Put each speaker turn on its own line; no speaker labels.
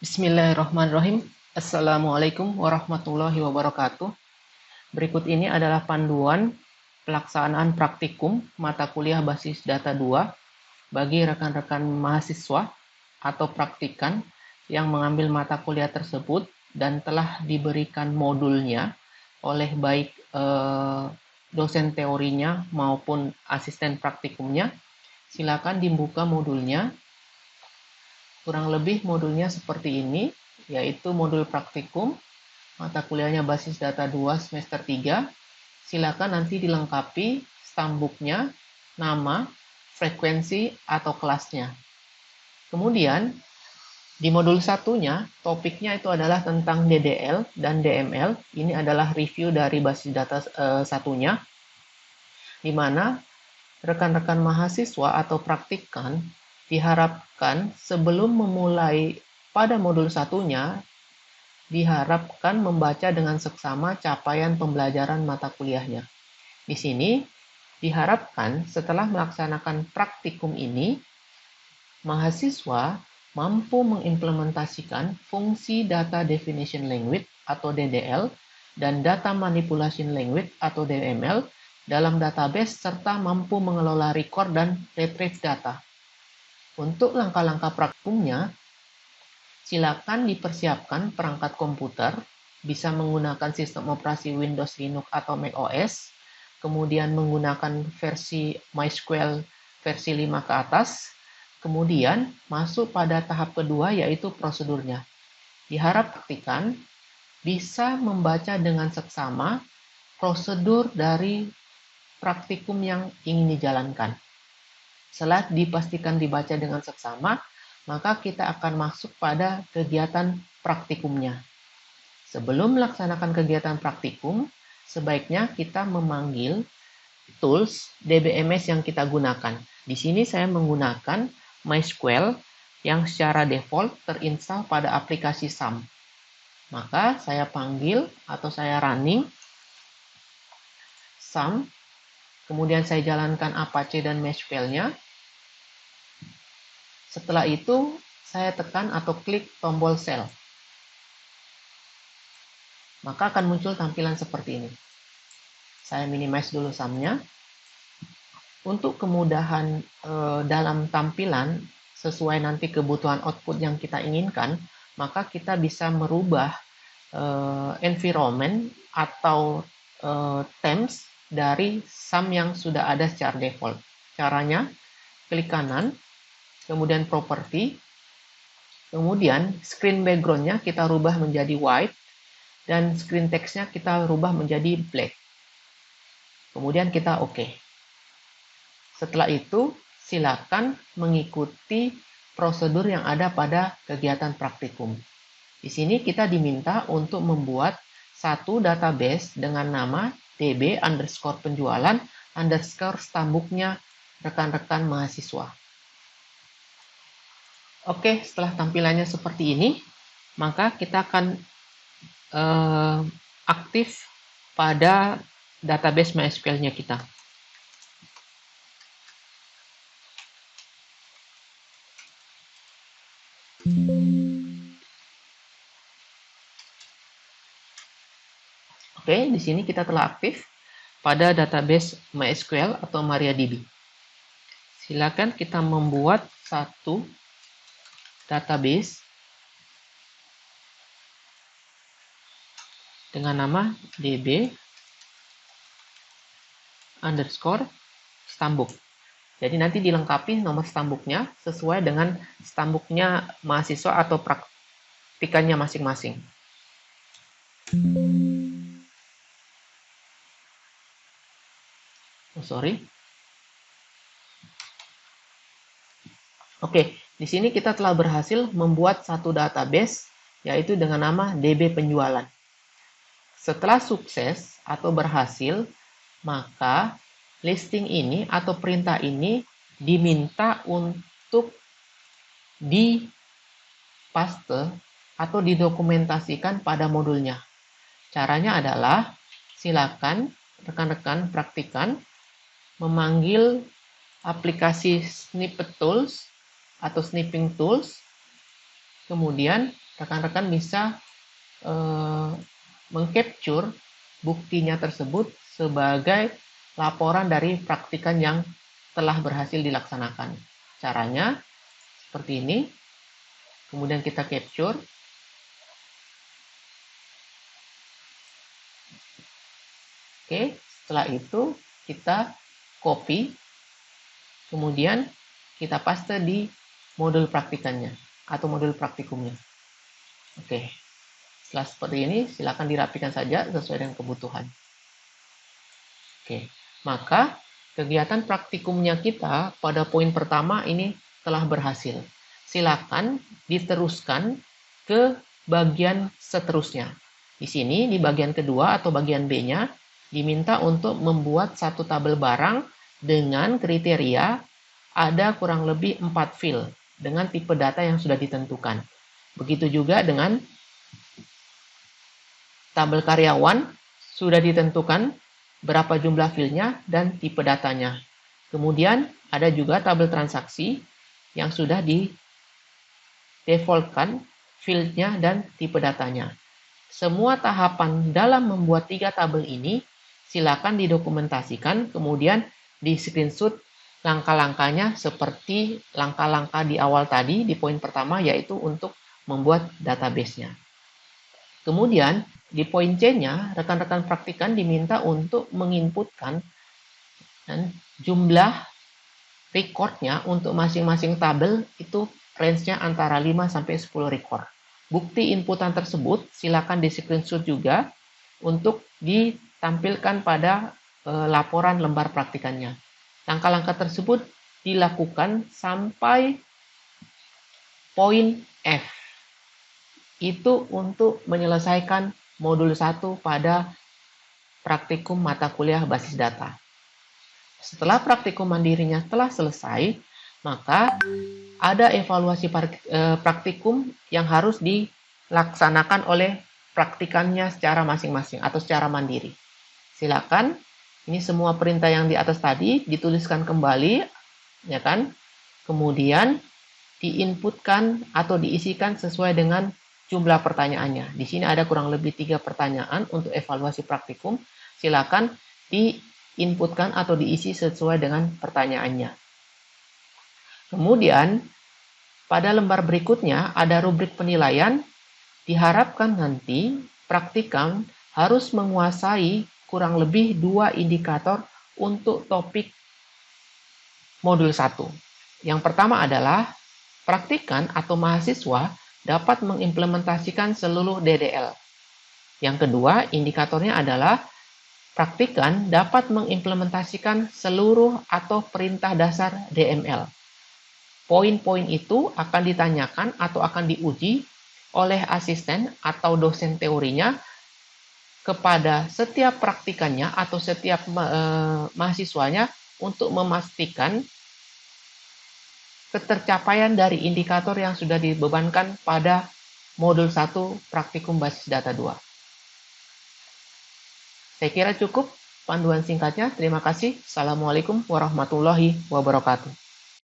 Bismillahirrahmanirrahim. Assalamualaikum warahmatullahi wabarakatuh. Berikut ini adalah panduan pelaksanaan praktikum mata kuliah basis data 2 bagi rekan-rekan mahasiswa atau praktikan yang mengambil mata kuliah tersebut dan telah diberikan modulnya oleh baik dosen teorinya maupun asisten praktikumnya. Silakan dibuka modulnya. Kurang lebih modulnya seperti ini, yaitu modul praktikum, mata kuliahnya basis data 2 semester 3. Silakan nanti dilengkapi stambuknya, nama, frekuensi, atau kelasnya. Kemudian, di modul satunya, topiknya itu adalah tentang DDL dan DML. Ini adalah review dari basis data satunya, di mana rekan-rekan mahasiswa atau praktikan diharapkan sebelum memulai pada modul satunya, diharapkan membaca dengan seksama capaian pembelajaran mata kuliahnya. Di sini diharapkan setelah melaksanakan praktikum ini, mahasiswa mampu mengimplementasikan fungsi Data Definition Language atau DDL dan Data Manipulation Language atau DML dalam database serta mampu mengelola record dan retrieve data. Untuk langkah-langkah praktikumnya, silakan dipersiapkan perangkat komputer, bisa menggunakan sistem operasi Windows, Linux, atau Mac OS, kemudian menggunakan versi MySQL versi 5 ke atas, kemudian masuk pada tahap kedua yaitu prosedurnya. Diharap praktikan bisa membaca dengan seksama prosedur dari praktikum yang ingin dijalankan. Setelah dipastikan dibaca dengan seksama, maka kita akan masuk pada kegiatan praktikumnya. Sebelum melaksanakan kegiatan praktikum, sebaiknya kita memanggil tools DBMS yang kita gunakan. Di sini saya menggunakan MySQL yang secara default terinstall pada aplikasi SAM. Maka saya panggil atau saya running SAM, kemudian saya jalankan Apache dan MySQL-nya. Setelah itu, saya tekan atau klik tombol sel. Maka akan muncul tampilan seperti ini. Saya minimize dulu SAM-nya. Untuk kemudahan dalam tampilan, sesuai nanti kebutuhan output yang kita inginkan, maka kita bisa merubah environment atau themes dari SAM yang sudah ada secara default. Caranya, klik kanan, kemudian property, kemudian screen background-nya kita rubah menjadi white, dan screen text-nya kita rubah menjadi black. Kemudian kita OK. Setelah itu, silakan mengikuti prosedur yang ada pada kegiatan praktikum. Di sini kita diminta untuk membuat satu database dengan nama db_penjualan_ stambuknya rekan-rekan mahasiswa. Oke, setelah tampilannya seperti ini, maka kita akan aktif pada database MySQL-nya kita. Oke, di sini kita telah aktif pada database MySQL atau MariaDB. Silakan kita membuat satu database dengan nama db_stambuk. Jadi nanti dilengkapi nomor stambuknya sesuai dengan stambuknya mahasiswa atau praktikannya masing-masing. Oke, di sini kita telah berhasil membuat satu database yaitu dengan nama DB penjualan. Setelah sukses atau berhasil, maka listing ini atau perintah ini diminta untuk dipaste atau didokumentasikan pada modulnya. Caranya adalah silakan rekan-rekan praktikan memanggil aplikasi snippet tools atau snipping tools, kemudian rekan-rekan bisa mengcapture buktinya tersebut sebagai laporan dari praktikan yang telah berhasil dilaksanakan. Caranya seperti ini. Kemudian kita capture. Oke, setelah itu kita copy, kemudian kita paste di modul praktikannya atau modul praktikumnya. Oke, setelah seperti ini silakan dirapikan saja sesuai dengan kebutuhan. Oke, maka kegiatan praktikumnya kita pada poin pertama ini telah berhasil. Silakan diteruskan ke bagian seterusnya. Di sini di bagian kedua atau bagian B-nya diminta untuk membuat satu tabel barang dengan kriteria ada kurang lebih 4 field dengan tipe data yang sudah ditentukan. Begitu juga dengan tabel karyawan sudah ditentukan berapa jumlah fieldnya dan tipe datanya. Kemudian ada juga tabel transaksi yang sudah di defaultkan fieldnya dan tipe datanya. Semua tahapan dalam membuat 3 tabel ini silakan didokumentasikan, kemudian di screenshot langkah-langkahnya seperti langkah-langkah di awal tadi di poin pertama, yaitu untuk membuat database-nya. Kemudian di poin C-nya rekan-rekan praktikan diminta untuk menginputkan jumlah record-nya untuk masing-masing tabel itu range-nya antara 5 sampai 10 record. Bukti inputan tersebut silakan di screenshot juga untuk ditampilkan pada laporan lembar praktikannya. Langkah-langkah tersebut dilakukan sampai poin F. Itu untuk menyelesaikan modul 1 pada praktikum mata kuliah basis data. Setelah praktikum mandirinya telah selesai, maka ada evaluasi praktikum yang harus dilaksanakan oleh praktikannya secara masing-masing atau secara mandiri. Silakan, ini semua perintah yang di atas tadi dituliskan kembali, ya kan? Kemudian diinputkan atau diisikan sesuai dengan jumlah pertanyaannya. Di sini ada kurang lebih 3 pertanyaan untuk evaluasi praktikum. Silakan diinputkan atau diisi sesuai dengan pertanyaannya. Kemudian pada lembar berikutnya ada rubrik penilaian. Diharapkan nanti praktikan harus menguasai kurang lebih 2 indikator untuk topik modul 1. Yang pertama adalah praktikan atau mahasiswa dapat mengimplementasikan seluruh DDL. Yang kedua, indikatornya adalah praktikan dapat mengimplementasikan seluruh atau perintah dasar DML. Poin-poin itu akan ditanyakan atau akan diuji oleh asisten atau dosen teorinya kepada setiap praktikannya atau setiap mahasiswanya untuk memastikan ketercapaian dari indikator yang sudah dibebankan pada modul 1 praktikum basis data 2. Saya kira cukup panduan singkatnya. Terima kasih. Assalamualaikum warahmatullahi wabarakatuh.